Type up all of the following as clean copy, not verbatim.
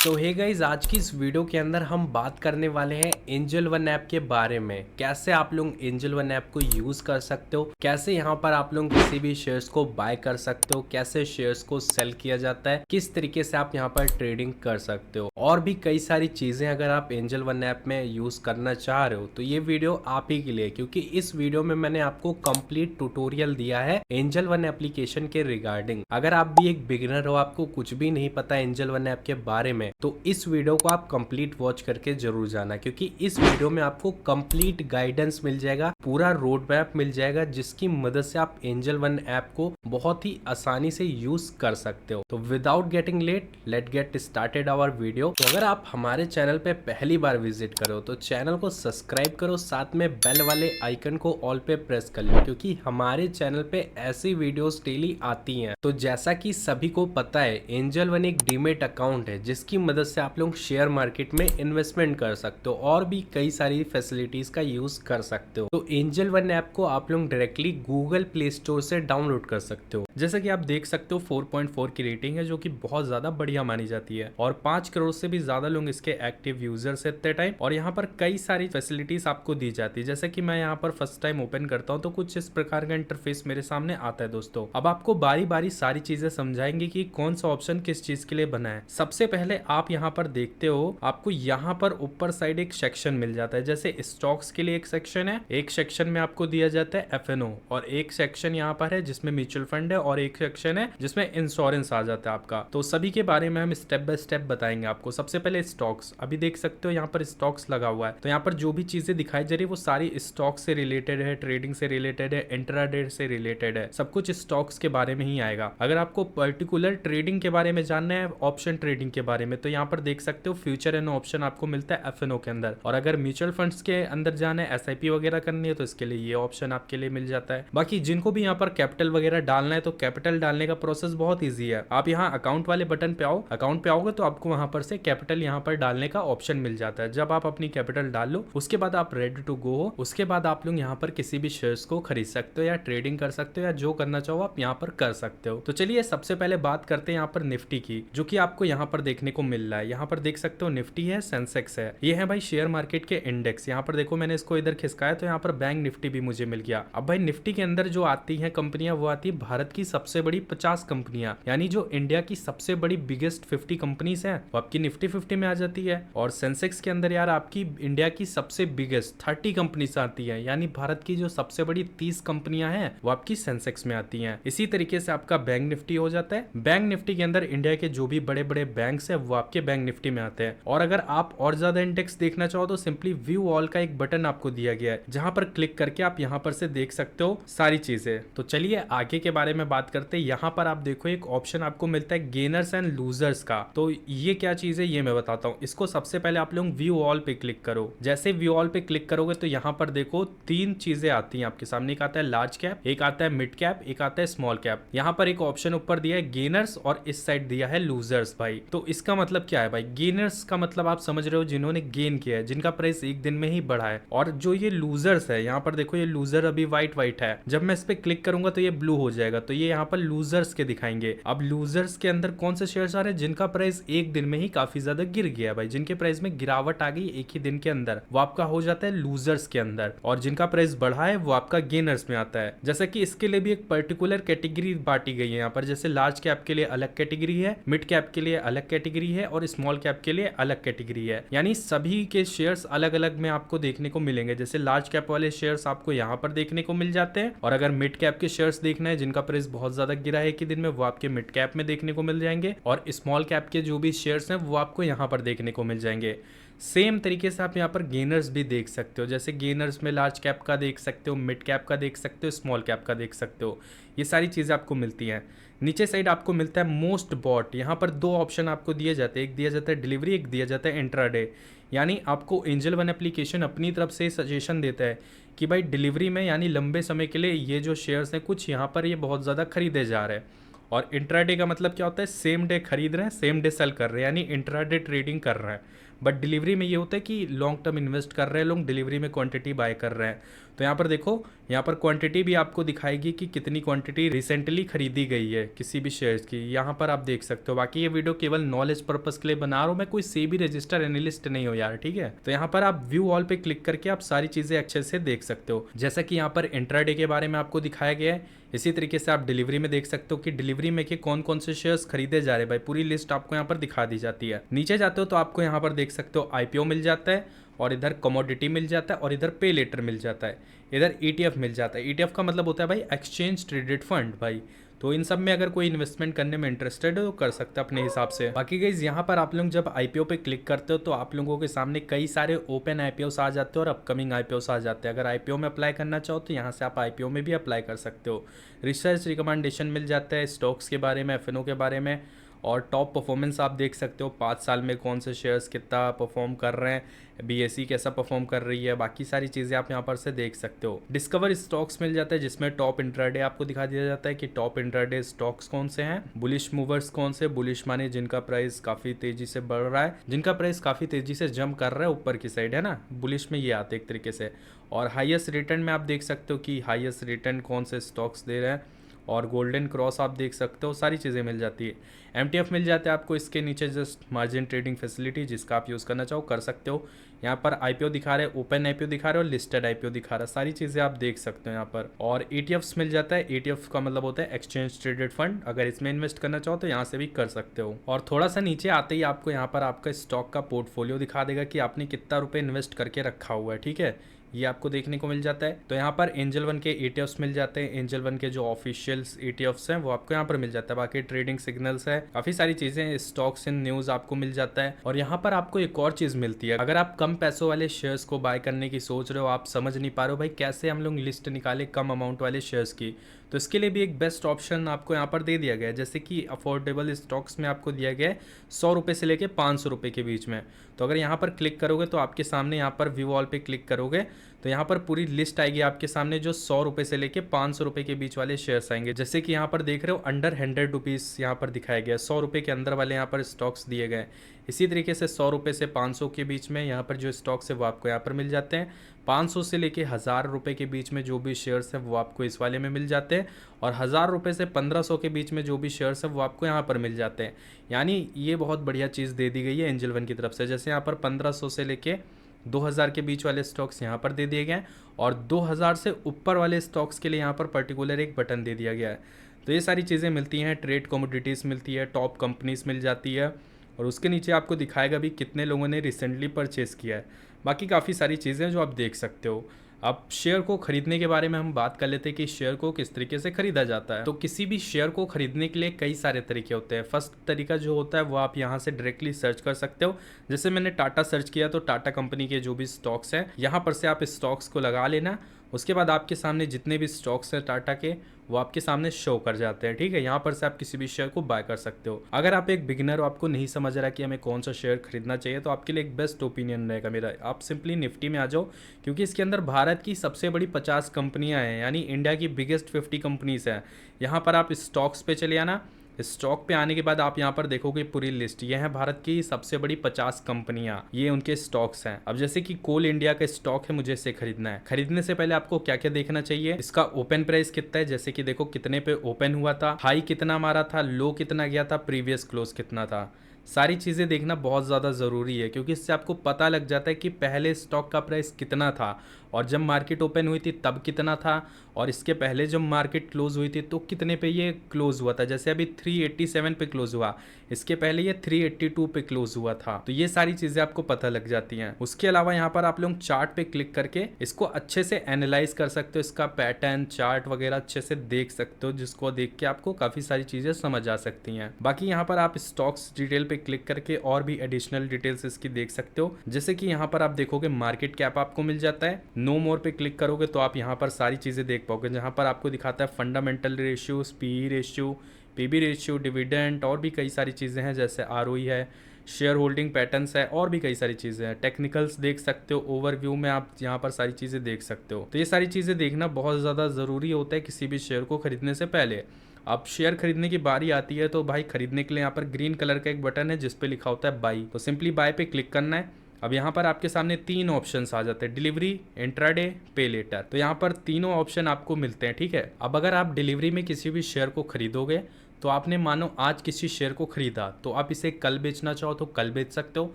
तो hey guys, आज की इस वीडियो के अंदर हम बात करने वाले हैं एंजल वन ऐप के बारे में। कैसे आप लोग एंजल वन ऐप को यूज कर सकते हो, कैसे यहाँ पर आप लोग किसी भी शेयर्स को बाय कर सकते हो, कैसे शेयर्स को सेल किया जाता है, किस तरीके से आप यहाँ पर ट्रेडिंग कर सकते हो, और भी कई सारी चीजें अगर आप एंजल वन ऐप में यूज करना चाह रहे हो तो ये वीडियो आप ही के लिए, क्योंकि इस वीडियो में मैंने आपको कंप्लीट ट्यूटोरियल दिया है एंजल वन एप्लीकेशन के रिगार्डिंग। अगर आप भी एक बिगिनर हो, आपको कुछ भी नहीं पता एंजल वन ऐप के बारे में, तो इस वीडियो को आप कंप्लीट वॉच करके जरूर जाना, क्योंकि इस वीडियो में आपको कंप्लीट गाइडेंस मिल जाएगा, पूरा रोड मैप मिल जाएगा, जिसकी मदद से आप एंजल वन ऐप को बहुत ही आसानी से यूज कर सकते हो। तो without getting late, let get started our video. तो अगर आप हमारे चैनल पे पहली बार विजिट करो तो चैनल को सब्सक्राइब करो, साथ में बेल वाले आइकन को ऑल पे प्रेस कर लो, क्योंकि हमारे चैनल पे ऐसी वीडियोस डेली आती हैं। तो जैसा कि सभी को पता है, एंजल वन एक डीमेट अकाउंट है जिसकी मदद से आप लोग शेयर मार्केट में इन्वेस्टमेंट कर सकते हो और भी कई सारी फैसिलिटीज का यूज कर सकते हो। तो एंजल वन ऐप को आप लोग डायरेक्टली गूगल प्ले स्टोर से डाउनलोड कर सकते हो। जैसे कि आप देख सकते हो 4.4 की रेटिंग है, जो कि बहुत ज्यादा बढ़िया मानी जाती है, और 5 करोड़ से भी ज्यादा लोग इसके एक्टिव यूजर्स है एट टाइम। और यहाँ पर कई सारी फैसिलिटीज आपको दी जाती है। जैसे कि मैं यहाँ पर फर्स्ट टाइम ओपन करता हूँ तो कुछ इस प्रकार का इंटरफेस मेरे सामने आता है। दोस्तों, अब आपको बारी बारी सारी चीजें समझाएंगे कि कौन सा ऑप्शन किस चीज के लिए बना है। सबसे पहले आप यहाँ पर देखते हो, आपको यहाँ पर ऊपर साइड एक सेक्शन मिल जाता है। जैसे स्टॉक्स के लिए एक सेक्शन है, एक सेक्शन में आपको दिया जाता है एफएनओ, और एक सेक्शन यहाँ पर है जिसमें म्यूचुअल फंड है, और एक सेक्शन है जिसमें इंश्योरेंस आ जाता है आपका। तो सभी के बारे में हम स्टेप बाय स्टेप बताएंगे आपको। सबसे पहले स्टॉक्स, अभी देख सकते हो यहाँ पर स्टॉक्स लगा हुआ है। तो यहाँ पर जो भी चीजें दिखाई जा रही है वो सारी स्टॉक से रिलेटेड है, ट्रेडिंग से रिलेटेड है, इंट्राडे से रिलेटेड है, सब कुछ स्टॉक्स के बारे में ही आएगा। अगर आपको पर्टिकुलर ट्रेडिंग के बारे में जानना है, ऑप्शन ट्रेडिंग के बारे में, तो यहाँ पर देख सकते हो फ्यूचर एंड ऑप्शन आपको मिलता है एफएनओ के अंदर। और अगर म्यूचुअल फंड्स के अंदर जाना है, एसआईपी वगैरह करनी है, तो इसके लिए ये ऑप्शन आपके लिए मिल जाता है। बाकी जिनको भी यहाँ पर कैपिटल वगैरह डालना है, तो कैपिटल डालने का प्रोसेस बहुत ईजी है। आप यहाँ अकाउंट वाले बटन पे आओ, अकाउंट पे आओगे तो आपको वहां पर से कैपिटल यहाँ पर डालने का ऑप्शन मिल जाता है। जब आप अपनी कैपिटल डाल लो, उसके बाद आप रेडी टू गो हो। उसके बाद आप लोग यहाँ पर किसी भी शेयर्स को खरीद सकते हो या ट्रेडिंग कर सकते हो, या जो करना चाहो आप यहाँ पर कर सकते हो। तो चलिए सबसे पहले बात करते हैं यहाँ पर निफ्टी की, जो कि आपको यहाँ पर देखने को मिल रहा है। यहाँ पर देख सकते हो निफ्टी है, सेंसेक्स है, ये है भाई शेयर मार्केट के इंडेक्स। यहाँ पर देखो मैंने इसको इधर खिसकाया तो यहाँ पर बैंक निफ्टी भी मुझे मिल गया। अब भाई निफ्टी के अंदर जो आती है कंपनियां, वो आती है भारत की सबसे बड़ी 50 कंपनियां, यानी जो इंडिया की सबसे बड़ी बिगेस्ट 50 कंपनीज हैं, वो आपकी निफ्टी 50 में आ जाती है। और सेंसेक्स के अंदर यार आपकी इंडिया की सबसे बिगेस्ट 30 कंपनीज आती है, यानी भारत की जो सबसे बड़ी 30 कंपनियां हैं वो आपकी सेंसेक्स में आती हैं। इसी तरीके से आपका बैंक निफ्टी हो जाता है। बैंक निफ्टी के अंदर इंडिया के जो भी बड़े बड़े बैंक्स है वो आपके बैंक निफ्टी में आते हैं। और अगर आप और ज्यादा इंडेक्स देखना चाहो तो सिंपली व्यू ऑल का एक बटन आपको दिया गया है, जहां पर क्लिक करके आप यहां पर से देख सकते हो सारी चीजें। तो चलिए आगे के बारे में बात करते हैं। यहाँ पर आप देखो एक ऑप्शन आपको मिलता है गेनर्स एंड लूजर्स का। तो ये क्या चीज है ये मैं बताता हूँ। इसको सबसे पहले आप लोग व्यू ऑल पे क्लिक करो। जैसे व्यू ऑल पे क्लिक करोगे तो यहाँ पर देखो 3 चीजें आती हैं आपके सामने। एक आता है लार्ज कैप, एक आता है मिड कैप, एक आता है स्मॉल कैप। यहाँ पर एक ऑप्शन ऊपर दिया है गेनर्स और इस साइड दिया है लूजर्स। भाई तो इसका मतलब क्या है भाई? गेनर्स का मतलब आप समझ रहे हो जिन्होंने गेन किया है, जिनका प्राइस एक दिन में ही बढ़ा है। और जो ये लूजर्स है, यहाँ पर देखो ये लूजर अभी व्हाइट है, जब मैं इस पे क्लिक करूंगा तो ये ब्लू हो जाएगा, तो ये यहाँ पर लूजर्स के दिखाएंगे। अब लूजर्स के अंदर कौन से शेयर्स आ रहे हैं? जिनका प्राइस एक दिन में ही काफी ज्यादा गिर गया भाई, जिनके प्राइस में गिरावट आ गई एक ही दिन के अंदर, वो आपका हो जाता है लूजर्स के अंदर। और जिनका प्राइस बढ़ा है वो आपका गेनर्स में आता है। जैसे कि इसके लिए भी एक पर्टिकुलर कैटेगरी बांटी गई है यहाँ पर। जैसे लार्ज कैप के लिए अलग कैटेगरी है, मिड कैप के लिए अलग कैटेगरी है, और स्मॉल कैप के लिए अलग कैटेगरी है। यानी सभी के शेयर्स अलग अलग में आपको देखने को मिलेंगे। जैसे लार्ज कैप वाले शेयर्स आपको यहाँ पर देखने को मिल जाते हैं, और अगर मिड कैप के शेयर्स देखना है जिनका प्राइस बहुत ज्यादा गिरा है एक ही दिन में, वो आपके मिड कैप में देखने को मिल जाएंगे। और स्मॉल कैप के जो भी शेयर्स हैं वो आपको यहाँ पर देखने को मिल जाएंगे। सेम तरीके से आप यहाँ पर गेनर्स भी देख सकते हो। जैसे गेनर्स में लार्ज कैप का देख सकते हो, मिड कैप का देख सकते हो, स्मॉल कैप का देख सकते हो। ये सारी चीज़ें आपको मिलती हैं। नीचे साइड आपको मिलता है मोस्ट बॉट। यहाँ पर 2 ऑप्शन आपको दिए जाते हैं, एक दिया जाता है डिलीवरी, एक दिया जाता है इंट्राडे। यानी आपको एंजल वन एप्लीकेशन अपनी तरफ से सजेशन देता है कि भाई डिलीवरी में, यानी लंबे समय के लिए ये जो शेयर्स हैं कुछ यहाँ पर ये बहुत ज़्यादा खरीदे जा रहे हैं। और इंट्राडे का मतलब क्या होता है? सेम डे खरीद रहे हैं, सेम डे सेल कर रहे हैं, यानी इंट्राडे ट्रेडिंग कर रहे हैं। बट डिलीवरी में ये होता है कि लॉन्ग टर्म इन्वेस्ट कर रहे हैं लोग, डिलीवरी में क्वांटिटी बाय कर रहे हैं। तो यहाँ पर देखो, यहाँ पर क्वांटिटी भी आपको दिखाएगी कि कितनी क्वांटिटी रिसेंटली खरीदी गई है किसी भी शेयर्स की, यहाँ पर आप देख सकते हो। बाकी ये वीडियो केवल नॉलेज पर्पस के लिए बना रहा हूँ मैं, कोई सेबी रजिस्टर एनालिस्ट नहीं हो यार, ठीक है। तो यहाँ पर आप व्यू ऑल पे क्लिक करके आप सारी चीजें अच्छे से देख सकते हो। जैसा कि यहाँ पर इंट्राडे के बारे में आपको दिखाया गया है, इसी तरीके से आप डिलीवरी में देख सकते हो कि डिलीवरी में के कौन कौन से शेयर्स खरीदे जा रहे हैं भाई, पूरी लिस्ट आपको यहाँ पर दिखा दी जाती है। नीचे जाते हो तो आपको यहाँ पर देख सकते हो आईपीओ मिल जाता है, और इधर कमोडिटी मिल जाता है, और इधर पे लेटर मिल जाता है, इधर ईटीएफ मिल जाता है। ईटीएफ का मतलब होता है भाई एक्सचेंज ट्रेडेड फंड भाई। तो इन सब में अगर कोई इन्वेस्टमेंट करने में इंटरेस्टेड है तो कर सकते हैं अपने हिसाब से। बाकी गाइस यहाँ पर आप लोग जब आईपीओ पे क्लिक करते हो तो आप लोगों के सामने कई सारे ओपन आईपीओस आ जाते हैं और अपकमिंग आईपीओस आ जाते हैं। अगर आईपीओ में अप्लाई करना चाहो तो यहाँ से आप आईपीओ में भी अप्लाई कर सकते हो। रिसर्च रिकमेंडेशन मिल जाता है स्टॉक्स के बारे में, एफएनओ के बारे में, और टॉप परफॉर्मेंस आप देख सकते हो 5 साल में कौन से शेयर्स कितना परफॉर्म कर रहे हैं, बीएसई कैसा परफॉर्म कर रही है, बाकी सारी चीज़ें आप यहाँ पर से देख सकते हो। डिस्कवर स्टॉक्स मिल जाता है जिसमें टॉप इंट्राडे आपको दिखा दिया जाता है कि टॉप इंट्राडे स्टॉक्स कौन से हैं, बुलिश मूवर्स कौन से, बुलिश माने जिनका प्राइस काफ़ी तेजी से बढ़ रहा है, जिनका प्राइस काफ़ी तेजी से जंप कर रहा है ऊपर की साइड, है ना, बुलिश में ये आते एक तरीके से। और हाईएस्ट रिटर्न में आप देख सकते हो कि हाईएस्ट रिटर्न कौन से स्टॉक्स दे रहे हैं, और गोल्डन क्रॉस आप देख सकते हो, सारी चीज़ें मिल जाती है। एमटीएफ मिल जाता है आपको इसके नीचे, जस्ट मार्जिन ट्रेडिंग फैसिलिटी, जिसका आप यूज़ करना चाहो कर सकते हो। यहाँ पर आईपीओ दिखा रहे हैं, ओपन आईपीओ दिखा रहे हो, लिस्टेड आईपीओ दिखा रहा है, सारी चीज़ें आप देख सकते हो यहाँ पर। और ईटीएफ्स मिल जाता है, ईटीएफ का मतलब होता है एक्सचेंज ट्रेडेड फंड, अगर इसमें इन्वेस्ट करना चाहो तो यहाँ से भी कर सकते हो। और थोड़ा सा नीचे आते ही आपको यहाँ पर आपका स्टॉक का पोर्टफोलियो दिखा देगा कि आपने कितना रुपये इन्वेस्ट करके रखा हुआ है, ठीक है, ये आपको देखने को मिल जाता है। तो यहाँ पर एंजल वन के ईटीएफ्स मिल जाते हैं, एंजल वन के जो ऑफिशियल ईटीएफ्स हैं वो आपको यहाँ पर मिल जाता है। बाकी ट्रेडिंग सिग्नल्स है, काफी सारी चीजें, स्टॉक्स इन न्यूज आपको मिल जाता है। और यहाँ पर आपको एक और चीज मिलती है, अगर आप कम पैसों वाले शेयर्स को बाय करने की सोच रहे हो, आप समझ नहीं पा रहे हो भाई कैसे हम लोग लिस्ट निकाले कम अमाउंट वाले शेयर्स की, तो इसके लिए भी एक बेस्ट ऑप्शन आपको यहाँ पर दे दिया गया है। जैसे कि अफोर्डेबल स्टॉक्स में आपको दिया गया है 100 रुपये से लेके 500 रुपये के बीच में। तो अगर यहाँ पर क्लिक करोगे तो आपके सामने यहाँ पर व्यू ऑल पे क्लिक करोगे तो यहाँ पर पूरी लिस्ट आएगी आपके सामने, जो 100 रुपये से लेके 500 रुपये के बीच वाले शेयर्स आएंगे। जैसे कि यहाँ पर देख रहे हो अंडर 100 रुपीज़ यहाँ पर दिखाया गया है, 100 रुपये के अंदर वाले यहाँ पर स्टॉक्स दिए गए। इसी तरीके से 100 रुपये से 500 के बीच में यहाँ पर जो स्टॉक्स है वो आपको यहाँ पर मिल जाते हैं। 500 से लेके 1000 रुपये के बीच में जो भी शेयर्स है वो आपको इस वाले में मिल जाते हैं, और 1000 रुपये से 1500 के बीच में जो भी शेयर्स है वो आपको यहाँ पर मिल जाते हैं। यानी ये बहुत बढ़िया चीज़ दे दी गई है एंजल वन की तरफ से। जैसे यहाँ पर 1500 से लेके 2000 के बीच वाले स्टॉक्स यहाँ पर दे दिए गए हैं, और 2000 से ऊपर वाले स्टॉक्स के लिए यहाँ पर पर्टिकुलर एक बटन दे दिया गया है। तो ये सारी चीज़ें मिलती हैं, ट्रेड कमोडिटीज़ मिलती है, टॉप कंपनीज मिल जाती है, और उसके नीचे आपको दिखाएगा भी कितने लोगों ने रिसेंटली परचेज़ किया है। बाकी काफ़ी सारी चीज़ें जो आप देख सकते हो। अब शेयर को खरीदने के बारे में हम बात कर लेते हैं कि शेयर को किस तरीके से खरीदा जाता है। तो किसी भी शेयर को खरीदने के लिए कई सारे तरीके होते हैं। फर्स्ट तरीका जो होता है वो आप यहाँ से डायरेक्टली सर्च कर सकते हो। जैसे मैंने टाटा सर्च किया तो टाटा कंपनी के जो भी स्टॉक्स हैं यहाँ पर से आप स्टॉक्स को लगा लेना। उसके बाद आपके सामने जितने भी स्टॉक्स हैं टाटा के वो आपके सामने शो कर जाते हैं, ठीक है। यहाँ पर से आप किसी भी शेयर को बाय कर सकते हो। अगर आप एक बिगिनर हो, आपको नहीं समझ रहा कि हमें कौन सा शेयर खरीदना चाहिए, तो आपके लिए एक बेस्ट ओपिनियन रहेगा मेरा, आप सिंपली निफ्टी में आ जाओ, क्योंकि इसके अंदर भारत की सबसे बड़ी 50 कंपनियां हैं, यानी इंडिया की बिगेस्ट 50 कंपनीज हैं। यहाँ पर आप स्टॉक्स पे चले आना। स्टॉक पे आने के बाद आप यहाँ पर देखोगे पूरी लिस्ट, ये है भारत की सबसे बड़ी 50 कंपनियां, ये उनके स्टॉक्स हैं। अब जैसे कि कोल इंडिया का स्टॉक है, मुझे इसे खरीदना है। खरीदने से पहले आपको क्या क्या देखना चाहिए, इसका ओपन प्राइस कितना है, जैसे कि देखो कितने पे ओपन हुआ था, हाई कितना मारा था, लो कितना गया था, प्रीवियस क्लोज कितना था। सारी चीज़ें देखना बहुत ज़्यादा ज़रूरी है, क्योंकि इससे आपको पता लग जाता है कि पहले स्टॉक का प्राइस कितना था, और जब मार्केट ओपन हुई थी तब कितना था, और इसके पहले जब मार्केट क्लोज हुई थी तो कितने पे ये क्लोज हुआ था। जैसे अभी 387 पे क्लोज हुआ, इसके पहले ये 382 पे क्लोज हुआ था। तो ये सारी चीज़ें आपको पता लग जाती हैं। उसके अलावा यहाँ पर आप लोग चार्ट पे क्लिक करके इसको अच्छे से एनालाइज कर सकते हो, इसका पैटर्न चार्ट वगैरह अच्छे से देख सकते हो, जिसको देख के आपको काफ़ी सारी चीज़ें समझ आ सकती हैं। बाकी यहाँ पर आप स्टॉक्स डिटेल पे क्लिक करके और भी एडिशनल डिटेल्स इसकी देख सकते हो। जैसे कि यहाँ पर आप देखोगे मार्केट कैप आपको मिल जाता है। नो मोर पे क्लिक करोगे तो आप यहाँ पर सारी चीज़ें देख पाओगे, जहाँ पर आपको दिखाता है fundamental ratio, PE ratio, PB ratio, dividend, और भी कई सारी चीज़ें हैं, जैसे आरओई है, शेयर होल्डिंग पैटर्न्स है, और भी कई सारी चीज़ें हैं। टेक्निकल्स देख सकते हो, ओवरव्यू में आप यहाँ पर सारी चीज़ें देख सकते हो। तो ये सारी चीज़ें देखना बहुत ज़्यादा ज़रूरी होता है किसी भी शेयर को खरीदने से पहले। अब शेयर खरीदने की बारी आती है तो भाई खरीदने के लिए यहाँ पर ग्रीन कलर का एक बटन है जिस पे लिखा होता है बाई, तो सिंपली बाय पे क्लिक करना है। अब यहाँ पर आपके सामने 3 ऑप्शंस आ जाते हैं, डिलीवरी, इंट्राडे, पे लेटर। तो यहाँ पर तीनों ऑप्शन आपको मिलते हैं, ठीक है। अब अगर आप डिलीवरी में किसी भी शेयर को खरीदोगे तो आपने मानो आज किसी शेयर को खरीदा तो आप इसे कल बेचना चाहो तो कल बेच सकते हो,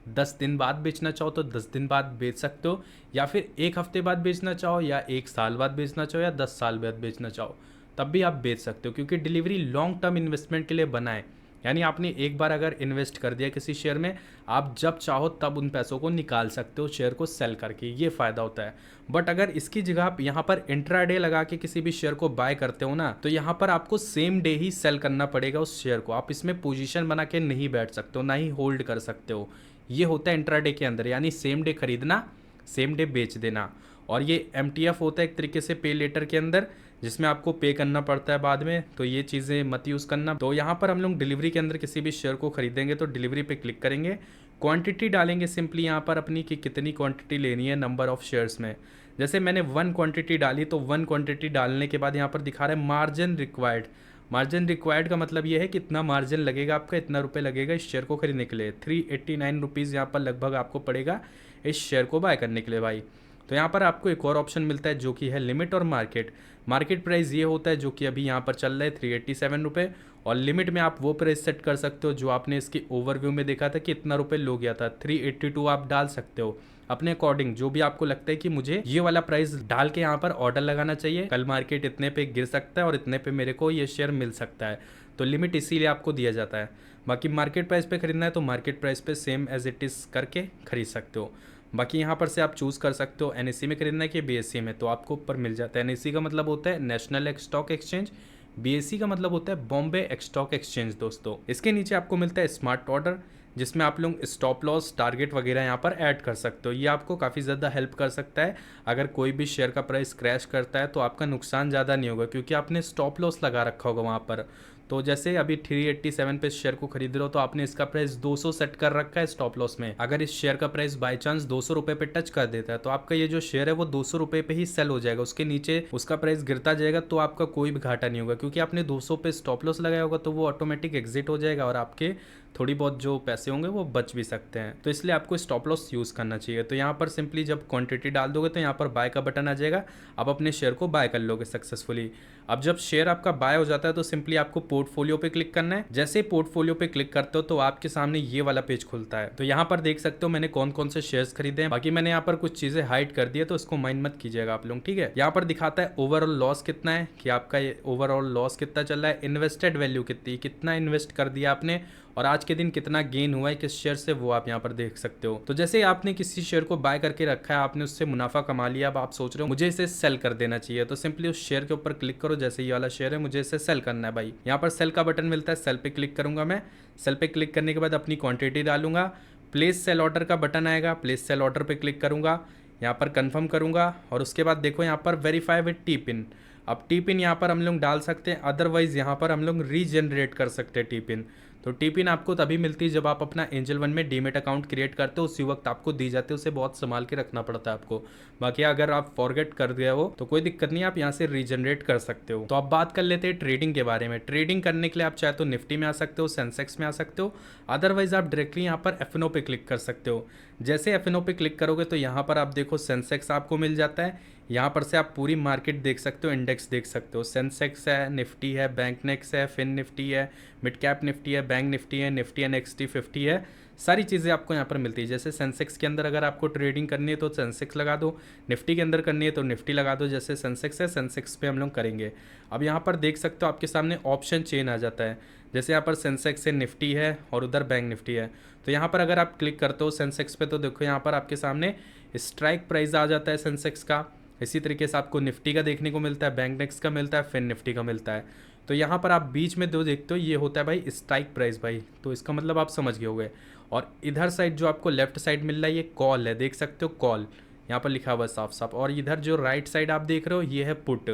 10 दिन बाद बेचना चाहो तो 10 दिन बाद बेच सकते हो, या फिर 1 हफ्ते बाद बेचना चाहो, या 1 साल बाद बेचना चाहो, या 10 साल बाद बेचना चाहो, तब भी आप बेच सकते हो। क्योंकि डिलीवरी लॉन्ग टर्म इन्वेस्टमेंट के लिए बना है, यानी आपने एक बार अगर इन्वेस्ट कर दिया किसी शेयर में, आप जब चाहो तब उन पैसों को निकाल सकते हो शेयर को सेल करके, ये फ़ायदा होता है। बट अगर इसकी जगह आप यहाँ पर इंट्राडे लगा के किसी भी शेयर को बाय करते हो ना, तो यहाँ पर आपको सेम डे ही सेल करना पड़ेगा उस शेयर को। आप इसमें पोजीशन बना के नहीं बैठ सकते हो, ना ही होल्ड कर सकते हो। ये होता है इंट्राडे के अंदर, यानी सेम डे खरीदना, सेम डे बेच देना। और ये MTF होता है एक तरीके से पे लेटर के अंदर, जिसमें आपको पे करना पड़ता है बाद में, तो ये चीज़ें मत यूज़ करना। तो यहाँ पर हम लोग डिलीवरी के अंदर किसी भी शेयर को खरीदेंगे तो डिलीवरी पे क्लिक करेंगे, क्वांटिटी डालेंगे सिंपली यहाँ पर अपनी कि कितनी क्वांटिटी लेनी है नंबर ऑफ़ शेयर्स में। जैसे मैंने 1 क्वांटिटी डाली तो 1 क्वांटिटी डालने के बाद यहाँ पर दिखा रहा है मार्जिन रिक्वायर्ड। मार्जिन रिक्वायर्ड का मतलब ये है कि इतना मार्जिन लगेगा आपका, इतना रुपये लगेगा इस शेयर को खरीदने के लिए। 389 रुपीज़ यहाँ पर लगभग आपको पड़ेगा इस शेयर को बाय करने के लिए भाई। तो यहाँ पर आपको एक और ऑप्शन मिलता है जो कि है लिमिट और मार्केट। मार्केट प्राइस ये होता है जो कि अभी यहाँ पर चल रहा है 387 रुपये, और लिमिट में आप वो प्राइस सेट कर सकते हो जो आपने इसकी ओवरव्यू में देखा था कि इतना रुपये लो गया था, 382 आप डाल सकते हो अपने अकॉर्डिंग, जो भी आपको लगता है कि मुझे ये वाला प्राइस डाल के यहाँ पर ऑर्डर लगाना चाहिए, कल मार्केट इतने पे गिर सकता है और इतने पे मेरे को ये शेयर मिल सकता है, तो लिमिट इसीलिए आपको दिया जाता है। बाकी मार्केट प्राइस पे खरीदना है तो मार्केट प्राइस पे सेम एज इट इज़ करके खरीद सकते हो। बाकी यहाँ पर से आप चूज़ कर सकते हो NSE में खरीदना है कि BSE में, तो आपको ऊपर मिल जाता है। NSE का मतलब होता है नेशनल स्टॉक एक्सचेंज, BSE का मतलब होता है बॉम्बे स्टॉक एक्सचेंज दोस्तों। इसके नीचे आपको मिलता है स्मार्ट ऑर्डर, जिसमें आप लोग स्टॉप लॉस, टारगेट वगैरह यहाँ पर ऐड कर सकते हो। ये आपको काफ़ी ज़्यादा हेल्प कर सकता है। अगर कोई भी शेयर का प्राइस क्रैश करता है तो आपका नुकसान ज़्यादा नहीं होगा, क्योंकि आपने स्टॉप लॉस लगा रखा होगा वहाँ पर। तो जैसे अभी 387 पे शेयर को खरीद रहे हो तो आपने इसका प्राइस 200 सेट कर रखा है स्टॉप लॉस में। अगर इस शेयर का प्राइस बाय चांस 200 रुपये पे टच कर देता है तो आपका ये जो शेयर है वो 200 रुपये पे ही सेल हो जाएगा, उसके नीचे उसका प्राइस गिरता जाएगा तो आपका कोई भी घाटा नहीं होगा, क्योंकि आपने 200 पे स्टॉप लॉस लगाया होगा तो वो ऑटोमेटिक एग्जिट हो जाएगा और आपके थोड़ी बहुत जो पैसे होंगे वो बच भी सकते हैं। तो इसलिए आपको स्टॉप लॉस यूज़ करना चाहिए। तो यहाँ पर सिंपली जब क्वांटिटी डाल दोगे तो यहाँ पर बाय का बटन आ जाएगा, आप अपने शेयर को बाय कर लोगे सक्सेसफुली। अब जब शेयर आपका बाय हो जाता है तो सिंपली आपको पोर्टफोलियो पे क्लिक करना है। जैसे पोर्टफोलियो पे क्लिक करते हो तो आपके सामने ये वाला पेज खुलता है। तो यहाँ पर देख सकते हो मैंने कौन कौन से शेयर्स खरीदे हैं। बाकी मैंने यहाँ पर कुछ चीज़ें हाइड कर दी है तो इसको माइंड मत कीजिएगा आप लोग, ठीक है। यहाँ पर दिखाता है ओवरऑल लॉस कितना है, कि आपका ओवरऑल लॉस कितना चल रहा है, इन्वेस्टेड वैल्यू कितनी, कितना इन्वेस्ट कर दिया आपने, और आज के दिन कितना गेन हुआ है किस शेयर से, वो आप यहाँ पर देख सकते हो। तो जैसे आपने किसी शेयर को बाय करके रखा है, आपने उससे मुनाफा कमा लिया, अब आप सोच रहे हो मुझे इसे सेल कर देना चाहिए, तो सिंपली उस शेयर के ऊपर क्लिक करो। जैसे ये वाला शेयर है, मुझे इसे सेल करना है भाई, यहाँ पर सेल का बटन मिलता है, सेल पे क्लिक करूंगा मैं। सेल पे क्लिक करने के बाद अपनी क्वांटिटी डालूंगा, प्लेस सेल ऑर्डर का बटन आएगा, प्लेस सेल ऑर्डर पे क्लिक करूंगा, यहाँ पर कंफर्म करूंगा, और उसके बाद देखो यहाँ पर वेरीफाई विद टी पिन। अब टी पिन यहाँ पर हम लोग डाल सकते हैं, अदरवाइज यहाँ पर हम लोग रीजनरेट कर सकते हैं टी पिन। तो टी पिन आपको तभी मिलती है जब आप अपना एंजल वन में डीमेट अकाउंट क्रिएट करते हो, उसी वक्त आपको दी जाती है, उसे बहुत संभाल के रखना पड़ता है आपको। बाकी अगर आप फॉरगेट कर गए हो तो कोई दिक्कत नहीं, आप यहाँ से रीजनरेट कर सकते हो। तो अब बात कर लेते हैं ट्रेडिंग के बारे में। ट्रेडिंग करने के लिए आप चाहे तो निफ्टी में आ सकते हो, सेंसेक्स में आ सकते हो, अदरवाइज आप डायरेक्टली यहाँ पर एफएनओ पे क्लिक कर सकते हो। जैसे एफएनओ पे क्लिक करोगे तो यहाँ पर आप देखो सेंसेक्स आपको मिल जाता है। यहाँ पर से आप पूरी मार्केट देख सकते हो, इंडेक्स देख सकते हो। सेंसेक्स है, निफ्टी है, बैंक नेक्स है, फिन निफ्टी है, मिड कैप निफ्टी है, बैंक निफ्टी है, निफ्टी NXT 50 है, सारी चीज़ें आपको यहाँ पर मिलती है। जैसे सेंसेक्स के अंदर अगर आपको ट्रेडिंग करनी है तो सेंसेक्स लगा दो, निफ्टी के अंदर करनी है तो निफ्टी लगा दो। जैसे सेंसेक्स है, सेंसेक्स पे हम लोग करेंगे। अब यहाँ पर देख सकते हो आपके सामने ऑप्शन चेन आ जाता है। जैसे यहाँ पर सेंसेक्स से निफ्टी है और उधर बैंक निफ्टी है, तो यहाँ पर अगर आप क्लिक करते हो सेंसेक्स पे तो देखो यहाँ पर आपके सामने स्ट्राइक प्राइस आ जाता है सेंसेक्स का। इसी तरीके से आपको निफ्टी का देखने को मिलता है, बैंक नेक्स्ट का मिलता है, फिर निफ्टी का मिलता है। तो यहाँ पर आप बीच में दो देखते हो, ये होता है भाई स्ट्राइक प्राइस भाई, तो इसका मतलब आप समझ गए होंगे। और इधर साइड जो आपको लेफ्ट साइड मिल रहा है ये कॉल है, देख सकते हो कॉल यहाँ पर लिखा हुआ है साफ साफ। और इधर जो राइट साइड आप देख रहे हो ये है पुट।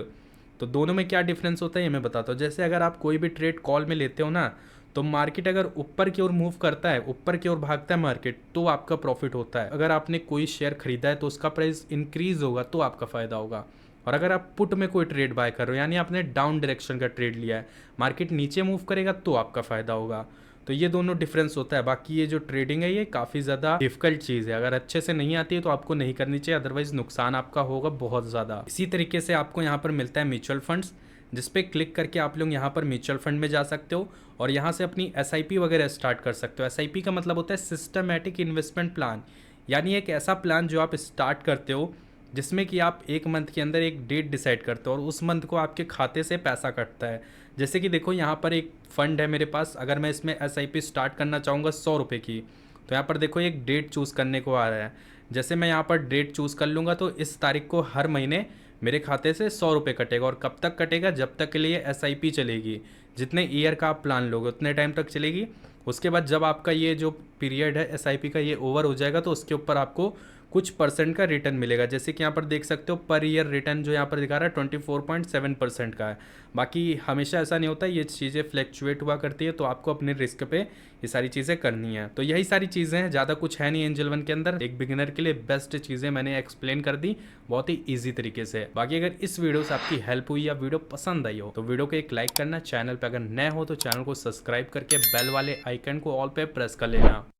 तो दोनों में क्या डिफरेंस होता है ये मैं बताता हूँ। जैसे अगर आप कोई भी ट्रेड कॉल में लेते हो ना, तो मार्केट अगर ऊपर की ओर मूव करता है, ऊपर की ओर भागता है मार्केट, तो आपका प्रॉफिट होता है। अगर आपने कोई शेयर खरीदा है तो उसका प्राइस इंक्रीज होगा तो आपका फ़ायदा होगा। और अगर आप पुट में कोई ट्रेड बाय कर रहे हो यानी आपने डाउन डायरेक्शन का ट्रेड लिया है, मार्केट नीचे मूव करेगा तो आपका फ़ायदा होगा। तो ये दोनों डिफरेंस होता है। बाकी ये जो ट्रेडिंग है ये काफ़ी ज़्यादा डिफिकल्ट चीज़ है, अगर अच्छे से नहीं आती है तो आपको नहीं करनी चाहिए, अदरवाइज नुकसान आपका होगा बहुत ज़्यादा। इसी तरीके से आपको यहाँ पर मिलता है म्यूचुअल फंड्स, जिस पे क्लिक करके आप लोग यहाँ पर म्यूचुअल फंड में जा सकते हो और यहाँ से अपनी SIP वगैरह स्टार्ट कर सकते हो। SIP का मतलब होता है सिस्टमेटिक इन्वेस्टमेंट प्लान, यानी एक ऐसा प्लान जो आप स्टार्ट करते हो जिसमें कि आप एक मंथ के अंदर एक डेट डिसाइड करते हो और उस मंथ को आपके खाते से पैसा कटता है। जैसे कि देखो यहाँ पर एक फ़ंड है मेरे पास, अगर मैं इसमें SIP स्टार्ट करना चाहूँगा 100 रुपये की, तो यहाँ पर देखो एक डेट चूज़ करने को आ रहा है। जैसे मैं यहाँ पर डेट चूज़ कर लूँगा तो इस तारीख को हर महीने मेरे खाते से 100 रुपये कटेगा। और कब तक कटेगा? जब तक के लिए SIP चलेगी, जितने ईयर का आप प्लान लोगे उतने टाइम तक चलेगी। उसके बाद जब आपका ये जो पीरियड है SIP का ये ओवर हो जाएगा तो उसके ऊपर आपको कुछ परसेंट का रिटर्न मिलेगा। जैसे कि यहाँ पर देख सकते हो पर ईयर रिटर्न जो यहाँ पर दिखा रहा है 24.7% का है। बाकी हमेशा ऐसा नहीं होता, ये चीज़ें फ्लैक्चुएट हुआ करती है, तो आपको अपने रिस्क पे ये सारी चीज़ें करनी है। तो यही सारी चीज़ें हैं, ज़्यादा कुछ है नहीं एंजल वन के अंदर। एक बिगिनर के लिए बेस्ट चीज़ें मैंने एक्सप्लेन कर दी बहुत ही ईजी तरीके से। बाकी अगर इस वीडियो से आपकी हेल्प हुई या वीडियो पसंद आई हो तो वीडियो को एक लाइक करना, चैनल पर अगर नए हो तो चैनल को सब्सक्राइब करके बेल वाले आइकन को ऑल पे प्रेस कर लेना।